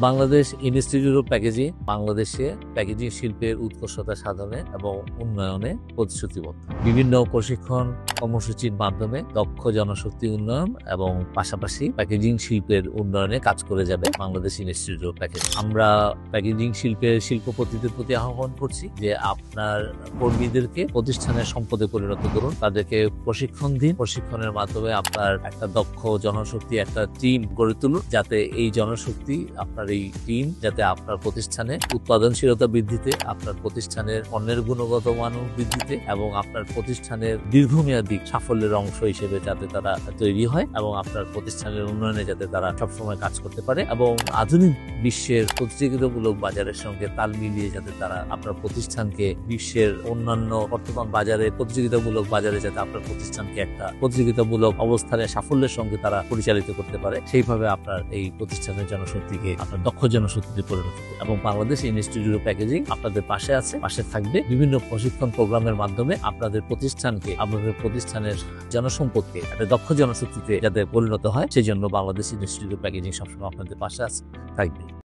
Bangladesh institute of packaging বাংলাদেশে packaging শিল্পের উৎকর্ষতা সাধনে এবং উন্নয়নে প্রতিশ্রুতিবদ্ধ। বিভিন্ন প্রশিক্ষণ কর্মসূচির মাধ্যমে দক্ষ জনশক্তি উন্নয়ন এবং পাশাপাশি প্যাকেজিং শিল্পের উন্নয়নে কাজ করে যাবে বাংলাদেশ ইনস্টিটিউট অফ প্যাকেজিং। আমরা প্যাকেজিং শিল্পের শিল্পপতিদের প্রতি আহ্বান করছি যে আপনার কর্মীদেরকে প্রতিষ্ঠানের সম্পদে পরিণত করুন, তাদেরকে প্রশিক্ষণ দিন। প্রশিক্ষণের মাধ্যমে আপনার একটা দক্ষ জনশক্তি, একটা টিম গড়ে তুলুন, যাতে এই জনশক্তি আপনার এই টিম যাতে আপনার প্রতিষ্ঠানে উৎপাদনশীলতা বৃদ্ধিতে, আপনার প্রতিষ্ঠানের পণ্যের গুণগত মান বৃদ্ধিতে এবং আপনার প্রতিষ্ঠানের দীর্ঘমেয়াদী সাফল্যের অংশ হিসেবে যাতে তারা তৈরি হয় এবং আপনার প্রতিষ্ঠানের উন্নয়নে যাতে তারা সবসময় কাজ করতে পারে এবং আধুনিক বিশ্বের প্রতিযোগিতামূলক বাজারের সঙ্গে তাল মিলিয়ে যাতে তারা আপনার প্রতিষ্ঠানকে বিশ্বের অন্যান্য বর্তমান বাজারে প্রতিযোগিতামূলক বাজারে যাতে আপনার প্রতিষ্ঠানকে একটা প্রতিযোগিতামূলক অবস্থানে সাফল্যের সঙ্গে তারা পরিচালিত করতে পারে, সেইভাবে আপনার এই প্রতিষ্ঠানের জনশক্তিকে আপনার দক্ষ জনশক্তিতে পরিণত করবে। এবং বাংলাদেশ ইনস্টিটিউট অফ প্যাকেজিং আপনাদের পাশে আছে, পাশে থাকবে। বিভিন্ন প্রশিক্ষণ প্রোগ্রামের মাধ্যমে আপনাদের প্রতিষ্ঠানকে, আপনাদের প্রতিষ্ঠানের জনসম্পদকে একটা দক্ষ জনশক্তিতে যাতে পরিণত হয়, সেই জন্য বাংলাদেশ ইনস্টিটিউট অফ প্যাকেজিং সবসময় আপনাদের পাশে আছে, থাকবে।